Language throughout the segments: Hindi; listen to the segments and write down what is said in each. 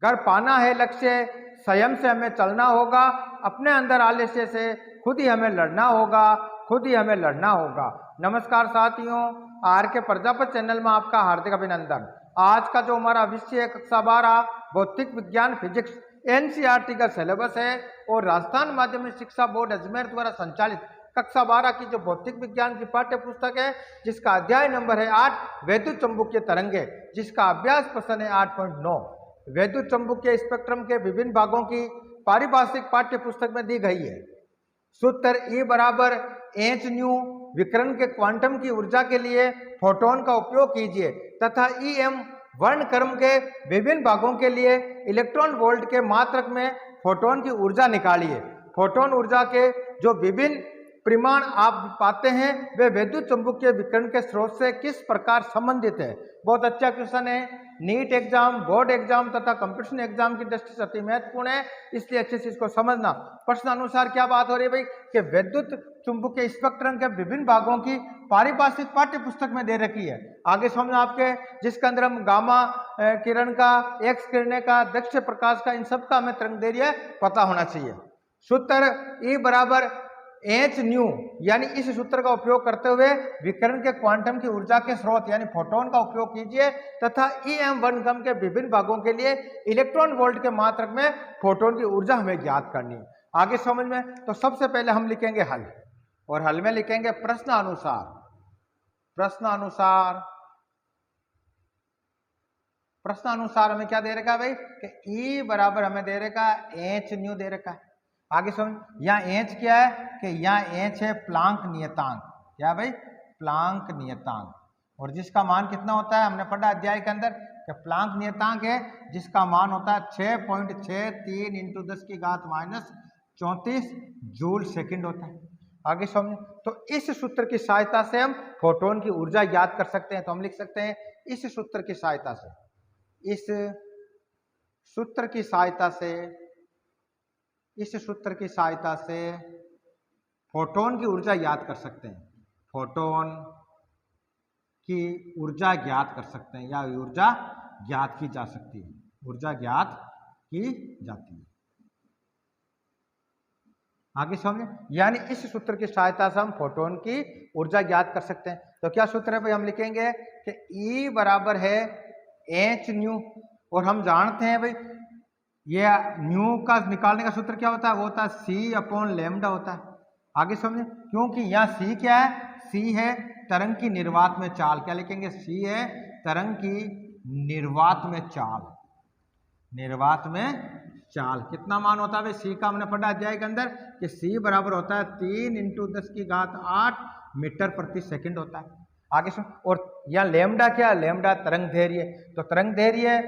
अगर पाना है लक्ष्य स्वयं से हमें चलना होगा, अपने अंदर आलस्य से खुद ही हमें लड़ना होगा, खुद ही हमें लड़ना होगा। नमस्कार साथियों, आर के प्रजापत चैनल में आपका हार्दिक अभिनंदन। आज का जो हमारा विषय है कक्षा 12 भौतिक विज्ञान फिजिक्स एनसीईआरटी का सिलेबस है और राजस्थान माध्यमिक शिक्षा बोर्ड अजमेर द्वारा संचालित कक्षा 12 की जो भौतिक विज्ञान की पाठ्य पुस्तक है, जिसका अध्याय नंबर है 8 वैद्युत चुंबकीय तरंगे, जिसका अभ्यास प्रश्न है 8.9। वैद्युत चुंबकीय स्पेक्ट्रम के विभिन्न भागों की पारिभाषिक पाठ्य पुस्तक में दी गई है। सूत्र E बराबर एच न्यू विकिरण के क्वांटम की ऊर्जा के लिए फोटोन का उपयोग कीजिए तथा EM वर्णक्रम के विभिन्न भागों के लिए इलेक्ट्रॉन वोल्ट के मात्रक में फोटोन की ऊर्जा निकालिए। फोटोन ऊर्जा के जो विभिन्न परिमाण आप पाते हैं वे वैद्युत चुंबकीय विकिरण के स्रोत से किस प्रकार संबंधित है। बहुत अच्छा क्वेश्चन है। नीट एग्जाम, बोर्ड एग्जाम तथा कंपटीशन एग्जाम की दृष्टि से अति महत्वपूर्ण है, इसलिए अच्छे से इसको समझना। प्रश्न अनुसार क्या बात हो रही है भाई कि वैद्युत चुंबकीय स्पेक्ट्रम के विभिन्न भागों की पारिभाषिक पाठ्य पुस्तक में दे रखी है। आगे समझ आपके, जिसके अंदर हम गामा किरण का, एक्स किरण का, दक्ष प्रकाश का, इन सब का हमें तरंग दैर्घ्य पता होना चाहिए। सूत्र E बराबर एच न्यू यानी इस सूत्र का उपयोग करते हुए विकिरण के क्वांटम की ऊर्जा के स्रोत यानी फोटोन का उपयोग कीजिए तथा EM वर्णक्रम के विभिन्न भागों के लिए इलेक्ट्रॉन वोल्ट के मात्रक में फोटोन की ऊर्जा हमें ज्ञात करनी है। आगे समझ में, तो सबसे पहले हम लिखेंगे हल और हल में लिखेंगे प्रश्न अनुसार। प्रश्न अनुसार हमें क्या दे रखा है भाई कि E बराबर हमें दे रखा है एच न्यू दे रखा है। आगे समझ, यहाँ एच क्या है कि यहाँ एच है प्लांक नियतांक। क्या भाई? प्लांक नियतांक। और जिसका मान कितना होता है, हमने पढ़ा अध्याय के अंदर कि प्लांक नियतांक है जिसका मान होता है 6.63 × 10⁻⁴ जूल सेकंड होता है। आगे समझ, तो इस सूत्र की सहायता से हम फोटोन की ऊर्जा ज्ञात कर सकते हैं। तो हम लिख सकते हैं इस सूत्र की सहायता से, इस सूत्र की सहायता से फोटोन की ऊर्जा ज्ञात कर सकते हैं। फोटोन की ऊर्जा ज्ञात कर सकते हैं या ऊर्जा ज्ञात की जा सकती है, ऊर्जा ज्ञात की जाती है। आगे समझे, यानी इस सूत्र की सहायता से हम फोटोन की ऊर्जा ज्ञात कर सकते हैं। तो क्या सूत्र है भाई, हम लिखेंगे कि E बराबर है एच न्यू और हम जानते हैं भाई ये न्यू का निकालने का सूत्र क्या होता है, वो होता है C/λ होता है। आगे समझे, क्योंकि यहाँ C क्या है, C है तरंग की निर्वात में चाल। क्या लिखेंगे, C है तरंग की निर्वात में चाल। निर्वात में चाल कितना मान होता है भाई C का, हमने पढ़ा अध्याय के अंदर कि C बराबर होता है 3 × 10⁸ मीटर प्रति सेकंड होता है। आगे सुन, और यहाँ लैम्डा क्या, लैम्डा तरंग दैर्घ्य। तो तरंग दैर्घ्य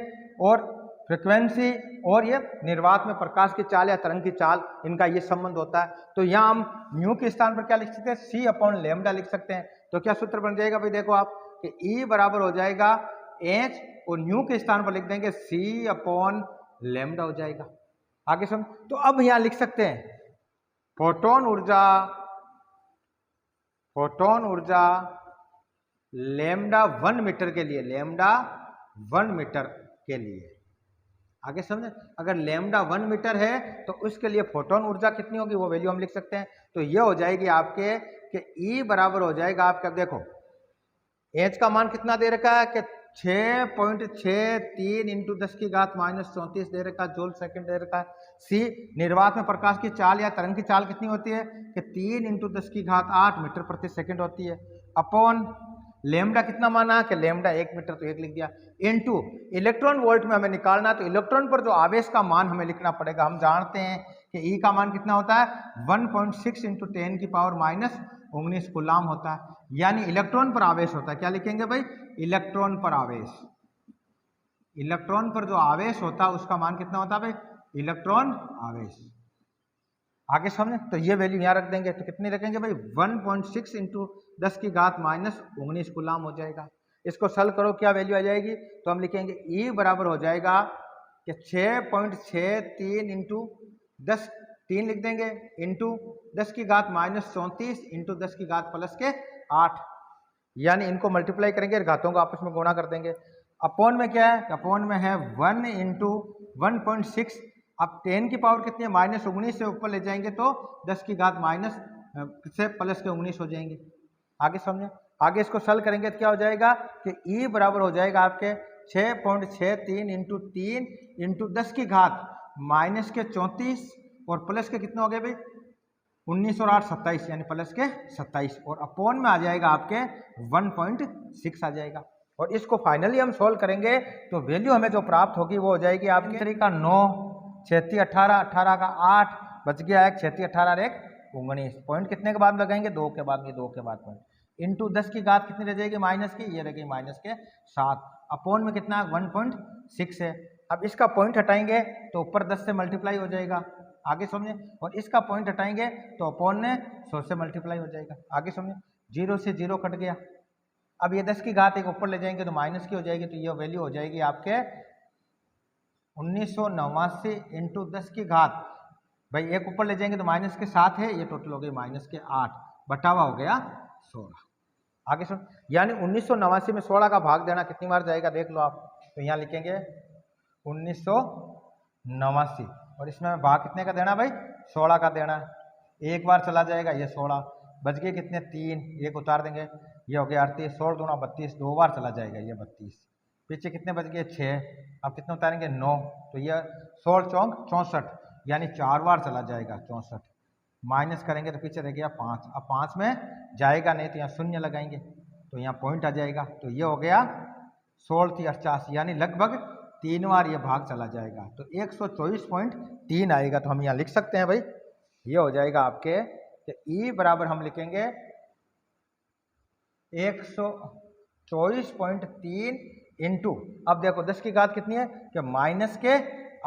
और फ्रिक्वेंसी और ये निर्वात में प्रकाश की चाल या तरंग की चाल, इनका ये संबंध होता है। तो यहाँ हम न्यू के स्थान पर क्या लिख सकते हैं, C/λ लिख सकते हैं। तो क्या सूत्र बन जाएगा भाई, देखो आप कि E बराबर हो जाएगा H और न्यू के स्थान पर लिख देंगे C/λ हो जाएगा। आगे समझ, तो अब यहाँ लिख सकते हैं फोटोन ऊर्जा λ1 मीटर के लिए, λ1 मीटर के लिए। आगे समझे, अगर λ1 मीटर है तो उसके लिए फोटोन ऊर्जा कितनी होगी वो वैल्यू हम लिख सकते हैं। तो ये हो जाएगी आपके कि E बराबर हो जाएगा आपका, देखो H का मान कितना दे रखा है कि 6.63 × 10⁻⁴ दे रखा है, जूल सेकंड दे रखा है। C निर्वात में प्रकाश की चाल या तरंग की चाल कितनी होती है कि 3 × 10⁸ मीटर प्रति सेकंड होती है। अपॉन लैम्डा कितना माना कि लैम्डा 1 मीटर, तो 1 लिख दिया। इनटू इलेक्ट्रॉन वोल्ट में हमें निकालना, तो इलेक्ट्रॉन पर जो आवेश का मान हमें लिखना पड़ेगा। हम जानते हैं कि E का मान कितना होता है 1.6 × 10⁻⁻19 कूलाम होता है, यानी इलेक्ट्रॉन पर आवेश होता है। क्या लिखेंगे भाई, इलेक्ट्रॉन पर आवेश। इलेक्ट्रॉन पर जो आवेश होता है उसका मान कितना होता है भाई, इलेक्ट्रॉन आवेश। आगे समझे, तो ये वैल्यू यहाँ रख देंगे। तो कितनी रखेंगे भाई, 1.6 × 10⁻⁻19 कूलाम हो जाएगा। इसको सॉल्व करो, क्या वैल्यू आ जाएगी, तो हम लिखेंगे E बराबर हो जाएगा कि 6.63 × 10, 3 लिख देंगे, इंटू 10⁻⁻34 × 10⁻+8, यानी इनको मल्टीप्लाई करेंगे, घातों को आपस में गुणा कर देंगे। अपॉन में क्या है, अपॉन में है 1 × 1.6। अब 10 की पावर कितनी है, -19 से ऊपर ले जाएंगे तो 10 की घात माइनस से प्लस के 19 हो जाएंगे। आगे समझे, आगे इसको सॉल्व करेंगे तो क्या हो जाएगा कि ई बराबर हो जाएगा आपके 6.63 इंटू 3 इंटू 10 की घात माइनस के 34 और प्लस के कितने हो गए भाई 19 और 8 27, यानी प्लस के 27 और अपॉन में आ जाएगा आपके 1.6 आ जाएगा। और इसको फाइनली हम सोल्व करेंगे तो वैल्यू हमें जो प्राप्त होगी वो हो जाएगी आपकी तरीका 9 36 18 18 का 8 बच गया एक 36 18 एक 19। पॉइंट कितने के बाद लगाएंगे 2 के बाद, ये 2 के बाद पॉइंट इंटू 10 की घात कितनी रह जाएगी माइनस की, ये रहेगी माइनस के 7 अपॉन में कितना 1.6 है। अब इसका पॉइंट हटाएंगे तो ऊपर 10 से मल्टीप्लाई हो जाएगा, आगे समझे, और इसका पॉइंट हटाएंगे तो अपॉन में 100 से मल्टीप्लाई हो जाएगा, आगे समझे। 0 से 0 कट गया। अब ये 10 की घात एक ऊपर ले जाएंगे तो माइनस की हो जाएगी, तो ये वैल्यू हो जाएगी आपके 1989 इंटू 10 की घात, भाई एक ऊपर ले जाएंगे तो माइनस के 7 है, ये टोटल हो गई माइनस के 8 बटावा हो गया 16। आगे सुन, यानी 1989 में 16 का भाग देना कितनी बार जाएगा देख लो आप, तो यहाँ लिखेंगे 1989 और इसमें भाग कितने का देना भाई 16 का देना है। एक बार चला जाएगा ये 16, बच गए कितने 3, एक उतार देंगे, ये हो गया 38, 16 दूना 32, 2 बार चला जाएगा ये 32, पीछे कितने बच गए 6, अब कितने उतारेंगे 9, तो ये 16 चौक 64, यानी 4 बार चला जाएगा 64, माइनस करेंगे तो पीछे रह गया 5, अब 5 में जाएगा नहीं तो यहाँ शून्य लगाएंगे तो यहाँ पॉइंट आ जाएगा, तो ये हो गया 16 थी 88, यानी लगभग 3 बार ये भाग चला जाएगा, तो 124.3 आएगा। तो हम यहाँ लिख सकते हैं भाई, ये हो जाएगा आपके ई बराबर हम लिखेंगे 124.3 इंटू, अब देखो 10 की घात कितनी है कि माइनस के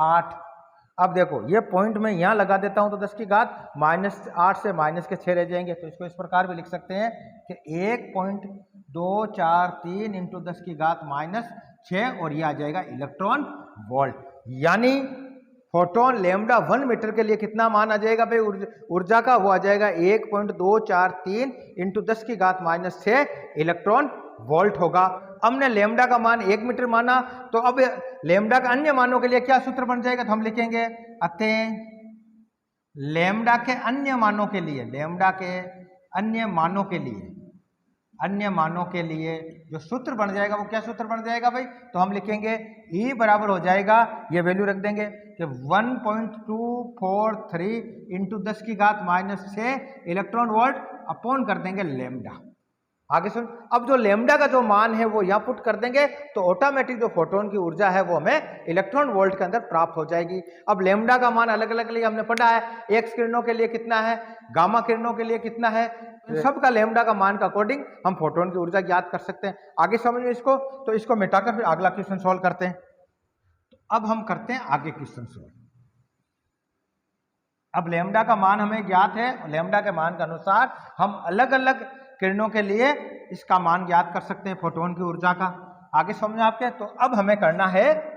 8। अब देखो ये पॉइंट में यहाँ लगा देता हूं तो 10 की घात -8 से माइनस के 6 रह जाएंगे, तो इसको इस प्रकार भी लिख सकते हैं कि 1.243 इंटू 10 की घात -6 और ये आ जाएगा इलेक्ट्रॉन वोल्ट, यानी फोटोन लैम्डा 1 मीटर के लिए कितना मान आ जाएगा भाई ऊर्जा का, वो आ जाएगा 1.243 इंटू 10 की घात -6 इलेक्ट्रॉन वोल्ट होगा। हमने लैम्डा का मान 1 मीटर माना, तो अब लैम्डा का अन्य मानों के लिए क्या सूत्र बन जाएगा, तो हम लिखेंगे अतः लैम्डा के अन्य मानों के लिए, लैम्डा के अन्य मानों के लिए, अन्य मानों के लिए जो सूत्र बन जाएगा वो क्या सूत्र बन जाएगा भाई, तो हम लिखेंगे E बराबर हो जाएगा, ये वैल्यू रख देंगे कि 1.243 इंटू 10 की घात -6 इलेक्ट्रॉन वोल्ट अपॉन कर देंगे लैम्डा। आगे सुन, अब जो लैम्डा का जो मान है वो यहाँ पुट कर देंगे तो ऑटोमेटिक जो फोटोन की ऊर्जा है वो हमें इलेक्ट्रॉन वोल्ट के अंदर प्राप्त हो जाएगी। अब लैम्डा का मान अलग अलग लिए हमने पढ़ा है, एक्स किरणों के लिए कितना है, गामा किरणों के लिए कितना है, सबका लैम्डा का मान का अकॉर्डिंग हम फोटोन की ऊर्जा ज्ञात कर सकते हैं। आगे समझो इसको, तो इसको मिटाकर फिर अगला क्वेश्चन सोल्व करते हैं। तो अब हम करते हैं आगे क्वेश्चन सोल्व। अब लैम्डा का मान हमें ज्ञात है, लैम्डा के मान के अनुसार हम अलग अलग किरणों के लिए इसका मान ज्ञात कर सकते हैं फोटोन की ऊर्जा का। आगे समझे आपके, तो अब हमें करना है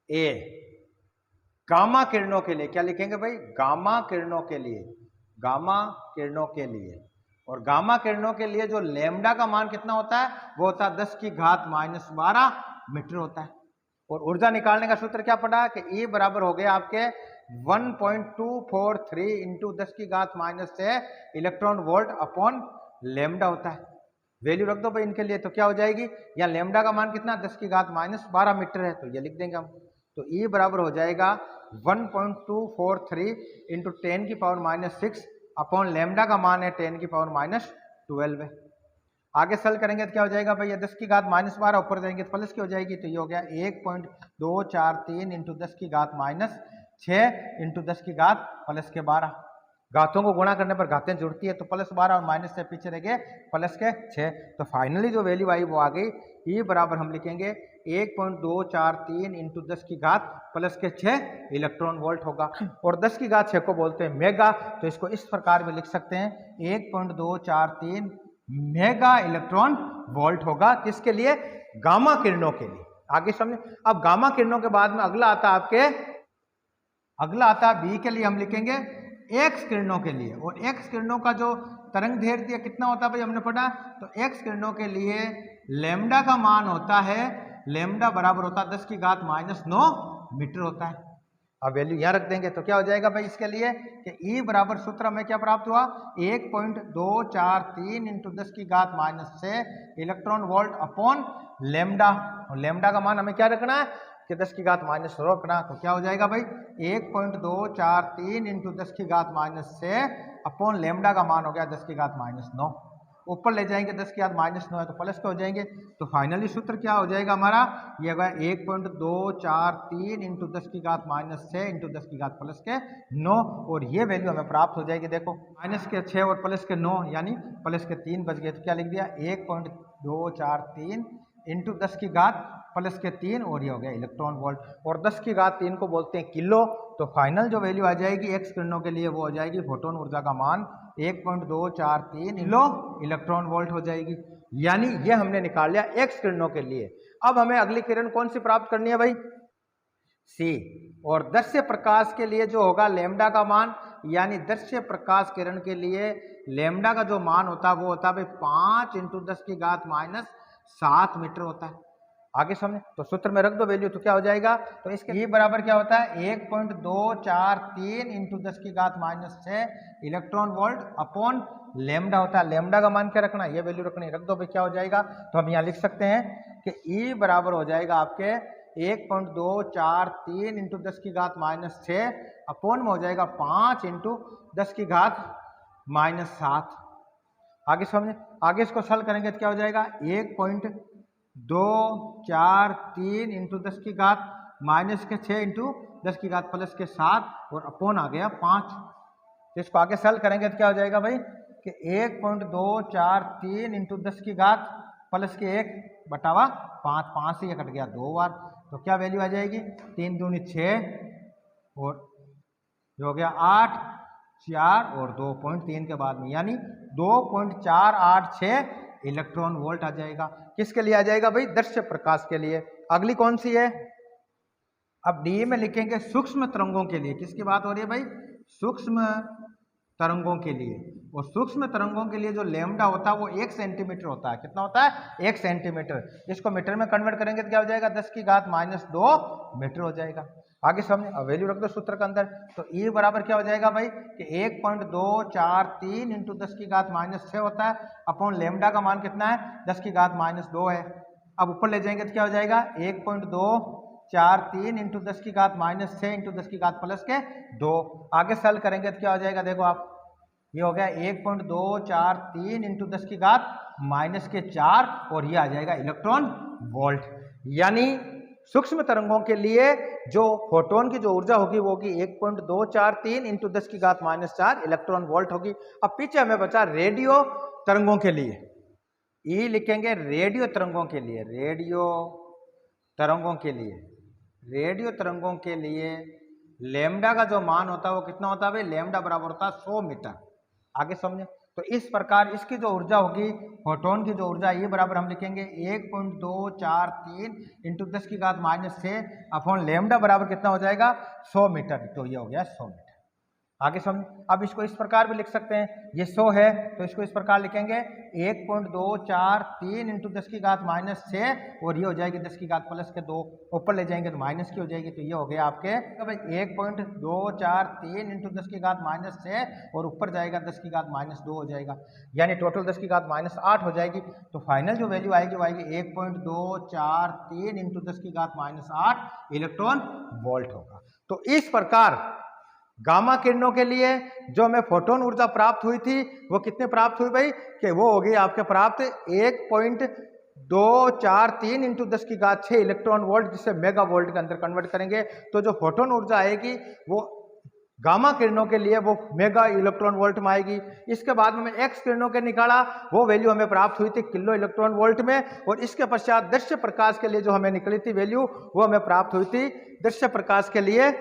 ए गामा किरणों के लिए, क्या लिखेंगे भाई गामा किरणों के लिए, गामा किरणों के लिए, और गामा किरणों के लिए जो लैम्डा का मान कितना होता है वो होता है 10 की घात -12 मीटर होता है। और ऊर्जा निकालने का सूत्र क्या पड़ा कि E बराबर हो गया आपके 1.243 इंटू 10 की घात -6 इलेक्ट्रॉन वोल्ट अपॉन लैम्डा होता है। वैल्यू रख दो भाई इनके लिए, तो क्या हो जाएगी, या लैम्डा का मान कितना 10 की घात -12 मीटर है, तो ये लिख देंगे हम, तो E बराबर हो जाएगा 1.243 इंटू 10 की पावर -6 अपॉन लैम्डा का मान है 10 की पावर -12 है। आगे सॉल्व करेंगे तो क्या हो जाएगा भाई, ये 10 की घात -12 ऊपर जाएंगे तो प्लस की हो जाएगी, तो ये हो गया 1.243 इंटू 10 की घात -6 इंटू 10 की घात +12। घातों को गुणा करने पर घातें जुड़ती है, तो +12 और माइनस से पीछे रह गए +6। तो फाइनली जो वैल्यू आई वो आ गई, E बराबर हम लिखेंगे 1.243 इंटू 10 की घात +6 इलेक्ट्रॉन वोल्ट होगा। और 10 की घात 6 को बोलते हैं मेगा, तो इसको इस प्रकार में लिख सकते हैं 1.243 मेगा इलेक्ट्रॉन वोल्ट होगा, किसके लिए, गामा किरणों के लिए। आगे समझे, अब गामा किरणों के बाद में अगला आता है आपके, अगला आता है बी के लिए हम लिखेंगे एक्स किरणों के लिए, और एक्स किरणों का जो तरंग दैर्ध्य कितना होता है भाई, हमने पढ़ा। तो एक्स किरणों के लिए लैम्डा का मान होता है, लैम्डा बराबर होता है 10 की घात -9 मीटर होता है। अब वैल्यू यहाँ रख देंगे तो क्या हो जाएगा भाई इसके लिए कि ई बराबर सूत्र में क्या प्राप्त हुआ, 1.243 इंटू 10 की घात -6 इलेक्ट्रॉन वोल्ट अपॉन लैम्डा। और लैम्डा का मान हमें क्या रखना है कि 10 की घात -9 रखना। तो क्या हो जाएगा भाई 1.243 इंटू 10 की घात -6 अपॉन लैम्डा का मान हो गया 10 की घात -9। ऊपर ले जाएंगे 10 की घात -9 है तो प्लस के हो जाएंगे। तो फाइनली सूत्र क्या हो जाएगा हमारा, ये होगा 1.243 इंटू 10 की घात -6 इंटू 10 की घात +9। और ये वैल्यू हमें प्राप्त हो जाएगी। देखो -6 और +9 यानी +3 बच गए। तो क्या लिख दिया 1.243 इंटू 10 की घात +3 और ये हो गया इलेक्ट्रॉन वोल्ट। और 10 की घात 3 को बोलते हैं किलो। तो फाइनल जो वैल्यू आ जाएगी एक्स किरणों के लिए वो हो जाएगी फोटोन ऊर्जा का मान 1.243 किलो इलेक्ट्रॉन वोल्ट हो जाएगी। यानी ये हमने निकाल लिया एक्स किरणों के लिए। अब हमें अगली किरण कौन सी प्राप्त करनी है भाई, सी। और दृश्य प्रकाश के लिए जो होगा लैम्डा का मान, यानी दृश्य प्रकाश किरण के लिए लैम्डा का जो मान होता है वो होता है भाई 5 इंटू 10 की घात -7 मीटर होता है। आगे समझे तो सूत्र में रख दो वैल्यू तो क्या हो जाएगा। तो इसके ये बराबर क्या होता है 1.243 इंटू 10 की घात -6 इलेक्ट्रॉन वोल्ट अपॉन लैम्डा होता है। लैम्डा का मान क्या रखना है, ये वैल्यू रखनी, रख दो भाई क्या हो जाएगा। तो हम यहाँ लिख सकते हैं कि ई बराबर हो जाएगा आपके 1.243 इंटू 10 की घात -6 अपॉन में हो जाएगा 5 इंटू 10 की घात -7। आगे समझे, आगे इसको सॉल्व करेंगे तो क्या हो जाएगा 1.243 इंटू 10 की घात -6 इंटू 10 की घात +7 और अपॉन आ गया 5। तो इसको आगे सॉल्व करेंगे तो क्या हो जाएगा भाई कि 1.243 इंटू 10 की घात +1 बटावा 5, 5 से ये कट गया 2 बार। तो क्या वैल्यू आ जाएगी 3 दूनी 6 और जो हो गया 8, 4 और 2.3 के बाद में यानी 2.486 इलेक्ट्रॉन वोल्ट आ जाएगा। किसके लिए आ जाएगा भाई, दृश्य प्रकाश के लिए। अगली कौन सी है, अब डी में लिखेंगे सूक्ष्म तरंगों के लिए। किसकी बात हो रही है भाई, सूक्ष्म तरंगों के लिए। और सूक्ष्म तरंगों के लिए जो लैम्डा होता है वो 1 सेंटीमीटर होता है। कितना होता है 1 सेंटीमीटर। इसको मीटर में कन्वर्ट करेंगे तो क्या हो जाएगा 10 की घात -2 मीटर हो जाएगा। आगे समझे, अब वैल्यू रख दो सूत्र के अंदर। तो ई बराबर क्या हो जाएगा भाई कि 1.243 इंटू 10 की घात -6 होता है अपॉन लैम्डा का मान कितना है 10 की घात -2 है। अब ऊपर ले जाएंगे तो क्या हो जाएगा 1.243 इंटू 10 की घात -6 इंटू 10 की घात +2। आगे सॉल्व करेंगे तो क्या हो जाएगा, देखो आप ये हो गया 1.243 इंटू 10 की घात -4 और ये आ जाएगा इलेक्ट्रॉन वोल्ट। यानी सूक्ष्म तरंगों के लिए जो फोटोन की जो ऊर्जा होगी वो होगी 1.243 इंटू 10 की घात -4 इलेक्ट्रॉन वोल्ट होगी। अब पीछे हमें बचा रेडियो तरंगों के लिए, ई लिखेंगे रेडियो तरंगों के लिए। रेडियो तरंगों के लिए, रेडियो तरंगों के लिए लैम्डा का जो मान होता है वो कितना होता है भाई, लैम्डा बराबर होता है 100 मीटर। आगे समझे, तो इस प्रकार इसकी जो ऊर्जा होगी फोटोन की जो ऊर्जा ये बराबर हम लिखेंगे 1.243 इंटू 10 की घात -6 अपॉन लैम्डा बराबर कितना हो जाएगा 100 मीटर। तो ये हो गया 100 मीटर। आगे समझ, अब इसको इस प्रकार भी लिख सकते हैं, ये 100 है तो इसको इस प्रकार लिखेंगे 1.243 इंटू 10 की घात -6 और ये हो जाएगी 10 की घात +2। ऊपर ले जाएंगे तो माइनस की हो जाएगी। तो ये हो गया आपके तो भाई 1.243 इंटू 10 की घात -6 और ऊपर जाएगा 10 की घात -2 हो जाएगा, यानी टोटल 10 की घात -8 हो जाएगी। तो फाइनल जो वैल्यू आएगी वो आएगी 1.243 इंटू 10 की घात -8 इलेक्ट्रॉन वोल्ट होगा। तो इस प्रकार गामा किरणों के लिए जो हमें फोटोन ऊर्जा प्राप्त हुई थी वो कितने प्राप्त हुई भाई कि वो होगी आपके प्राप्त 1.243 इंटू 10 की घात 6 इलेक्ट्रॉन वोल्ट, जिसे मेगा वोल्ट के अंदर कन्वर्ट करेंगे तो जो फोटोन ऊर्जा आएगी वो गामा किरणों के लिए वो मेगा इलेक्ट्रॉन वोल्ट में आएगी। इसके बाद में एक्स किरणों के निकाला वो वैल्यू हमें प्राप्त हुई थी किलो इलेक्ट्रॉन वोल्ट में। और इसके पश्चात दृश्य प्रकाश के लिए जो हमें निकली थी वैल्यू वो हमें प्राप्त हुई थी दृश्य प्रकाश के लिए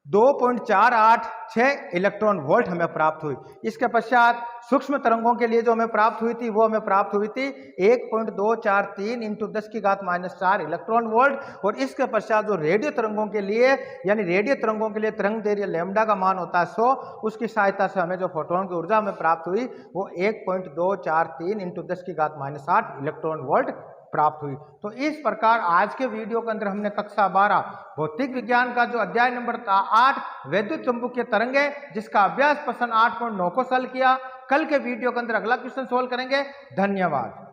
2.486 इलेक्ट्रॉन वोल्ट हमें प्राप्त हुई। इसके पश्चात सूक्ष्म तरंगों के लिए जो हमें प्राप्त हुई थी वो हमें प्राप्त हुई थी 1.243 इंटू 10⁻⁴ इलेक्ट्रॉन वोल्ट। और इसके पश्चात जो रेडियो तरंगों के लिए यानी रेडियो तरंगों के लिए तरंग दैर्घ्य लैम्ब्डा का मान होता है 100, उसकी सहायता से हमें जो फोटोन की ऊर्जा हमें प्राप्त हुई वो 1.243 इंटू 10⁻⁸ इलेक्ट्रॉन वोल्ट प्राप्त हुई। तो इस प्रकार आज के वीडियो के अंदर हमने कक्षा 12 भौतिक विज्ञान का जो अध्याय नंबर 8 वैद्युत चुंबकीय तरंगे जिसका अभ्यास प्रश्न 8.9 को सॉल्व किया। कल के वीडियो के अंदर अगला क्वेश्चन सोल्व करेंगे। धन्यवाद।